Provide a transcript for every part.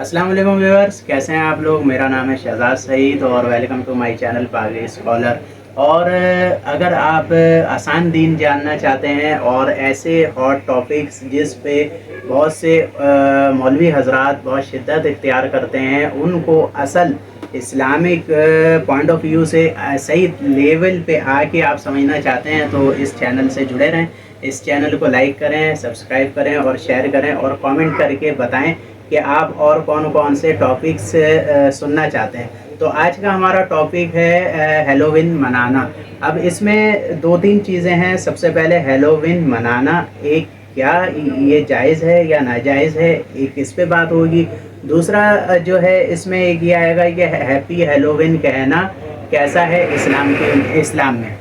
अस्सलाम वालेकुम व्यूअर्स, कैसे हैं आप लोग। मेरा नाम है शहजाद सईद और वेलकम टू माय चैनल पागल स्कॉलर। और अगर आप आसान दीन जानना चाहते हैं और ऐसे हॉट टॉपिक्स जिस पे बहुत से मौलवी हजरात बहुत शिद्दत इख्तियार करते हैं, उनको असल इस्लामिक पॉइंट ऑफ व्यू से सही लेवल पे आके आप समझना चाहते हैं, तो इस चैनल से जुड़े रहें। इस चैनल को लाइक करें, सब्सक्राइब करें और शेयर करें और कमेंट करके बताएं कि आप और कौन कौन से टॉपिक्स सुनना चाहते हैं। तो आज का हमारा टॉपिक है हेलोविन मनाना। अब इसमें दो तीन चीज़ें हैं। सबसे पहले हेलोविन मनाना एक क्या ये जायज़ है या नाजायज़ है, एक इस पे बात होगी। दूसरा जो है इसमें एक ये आएगा कि हैप्पी हेलोविन कहना कैसा है इस्लाम में।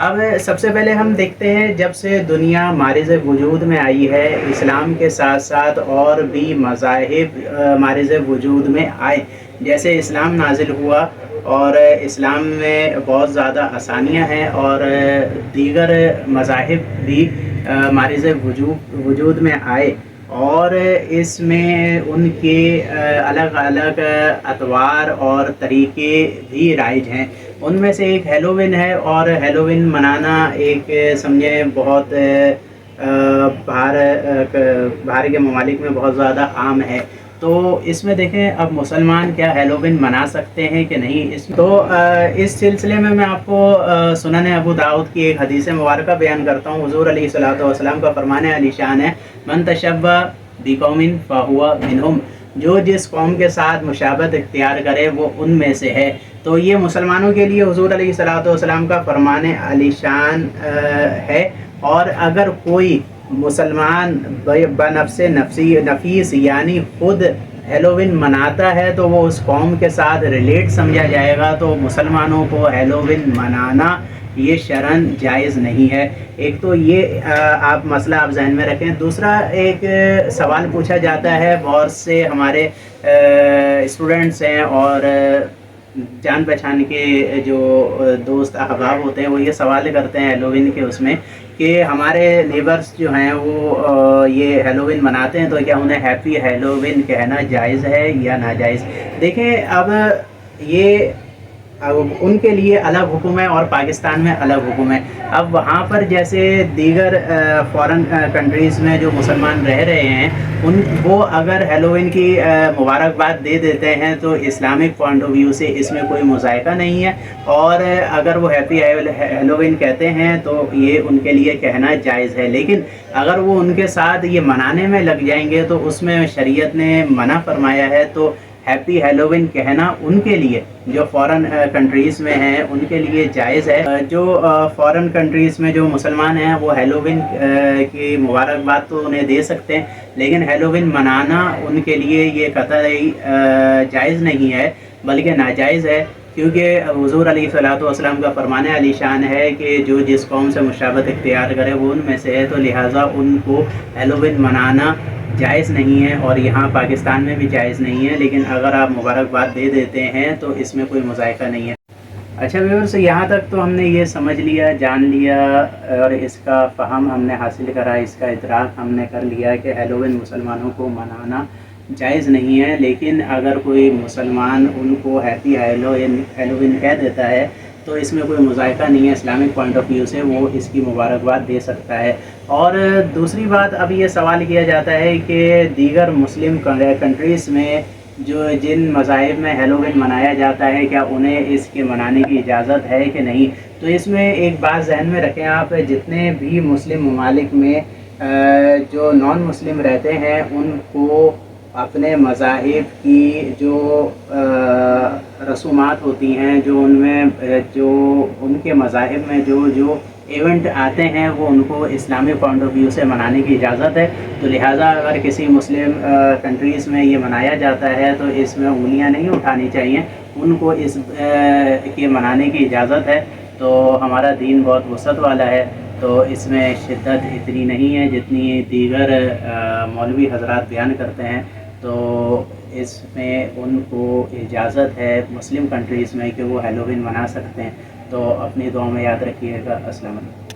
अब सबसे पहले हम देखते हैं, जब से दुनिया मारिज़ वजूद में आई है, इस्लाम के साथ साथ और भी मज़ाहिब मारिज़ वजूद में आए। जैसे इस्लाम नाजिल हुआ और इस्लाम में बहुत ज़्यादा आसानियाँ हैं और दीगर मज़ाहिब भी मारिज़ वजूद में आए और इसमें उनके अलग अलग अतवार और तरीक़े भी राइज हैं। उनमें से एक हेलोविन है और हेलोविन मनाना एक समझे बहुत बाहर के ममालिक में बहुत ज़्यादा आम है। तो इसमें देखें, अब मुसलमान क्या हेलोविन मना सकते हैं कि नहीं। इस सिलसिले में मैं आपको सुनन अबू दाऊद की एक हदीस मुबारक बयान करता हूँ। हुज़ूर अलैहिस्सलातु वस्सलाम का फरमान अलीशान है, मन तशब्बा बिकौमिन फहुवा मिनहुम, जो जिस कौम के साथ मुशाबत इख्तियार करे वो उनमें से है। तो ये मुसलमानों के लिए हुज़ूर अलैहिस्सलातु वस्सलाम का फरमान आलिशान है। और अगर कोई मुसलमान बनफ्से नफीस यानी खुद हेलोविन मनाता है तो वो उस कौम के साथ रिलेट समझा जाएगा। तो मुसलमानों को हेलोविन मनाना ये शरन जायज़ नहीं है। एक तो ये आप मसला आप जहन में रखें। दूसरा, एक सवाल पूछा जाता है, बहुत से हमारे स्टूडेंट्स हैं और जान पहचान के जो दोस्त अहबाब होते हैं, वो ये सवाल करते हैं हेलोविन के उसमें कि हमारे नेबर्स जो हैं वो ये हेलोविन मनाते हैं, तो क्या उन्हें हैप्पी हेलोविन कहना जायज़ है या नाजायज़। देखें, अब उनके लिए अलग हुक्म है और पाकिस्तान में अलग हुक्म है। अब वहाँ पर जैसे दीगर फॉरेन कंट्रीज़ में जो मुसलमान रह रहे हैं, वो अगर हेलोविन की मुबारकबाद दे देते हैं तो इस्लामिक पॉइंट ऑफ व्यू से इसमें कोई मुज़ायका नहीं है। और अगर वो हैप्पी हेलोविन कहते हैं तो ये उनके लिए कहना जायज़ है। लेकिन अगर वो उनके साथ ये मनाने में लग जाएंगे तो उसमें शरीयत ने मना फरमाया है। तो हैप्पी हेलोविन कहना उनके लिए जो फॉरेन कंट्रीज़ में हैं उनके लिए जायज़ है। जो फॉरेन कंट्रीज़ में जो मुसलमान हैं वो हेलोविन की मुबारकबाद तो उन्हें दे सकते हैं, लेकिन हेलोविन मनाना उनके लिए ये कतई जायज़ नहीं है बल्कि नाजायज़ है। क्योंकि हुज़ूर अलैहिस्सलातु वस्सलाम का फरमान आलीशान है कि जो जिस कौम से मुशाबत इख्तियार करे वो उनमें से है, तो लिहाजा उनको हेलोविन मनाना जायज़ नहीं है और यहाँ पाकिस्तान में भी जायज़ नहीं है। लेकिन अगर आप मुबारकबाद दे देते हैं तो इसमें कोई मुज़ायका नहीं है। अच्छा व्यूअर्स, यहाँ तक तो हमने ये समझ लिया, जान लिया और इसका फ़हम हमने हासिल करा, इसका इदराक हमने कर लिया कि हेलोविन मुसलमानों को मनाना जायज़ नहीं है। लेकिन अगर कोई मुसलमान उनको हैप्पी हेलोविन कह देता है तो इसमें कोई मुज़ायका नहीं है। इस्लामिक पॉइंट ऑफ व्यू से वो इसकी मुबारकबाद दे सकता है। और दूसरी बात, अब ये सवाल किया जाता है कि दीगर मुस्लिम कंट्रीज़ में जिन मज़ाहिब में हेलोविन मनाया जाता है, क्या उन्हें इसके मनाने की इजाज़त है कि नहीं। तो इसमें एक बात जहन में रखें आप, जितने भी मुस्लिम ममालिक में जो नॉन मुस्लिम रहते हैं उनको अपने मज़ाहिब की जो रसूमात होती हैं, जो उनमें जो उनके मज़ाहिब में जो इवेंट आते हैं वो उनको इस्लामिक पॉइंट ऑफ व्यू से मनाने की इजाज़त है। तो लिहाजा अगर किसी मुस्लिम कंट्रीज़ में ये मनाया जाता है तो इसमें उंगलियां नहीं उठानी चाहिए, उनको इस के मनाने की इजाज़त है। तो हमारा दीन बहुत वसअत वाला है, तो इसमें शिद्दत इतनी नहीं है जितनी दीगर मौलवी हजरात बयान करते हैं। तो इसमें उनको इजाज़त है मुस्लिम कंट्रीज़ में कि वो हेलोविन मना सकते हैं। तो अपनी दुआ में याद रखिएगा। अस्सलाम वालेकुम।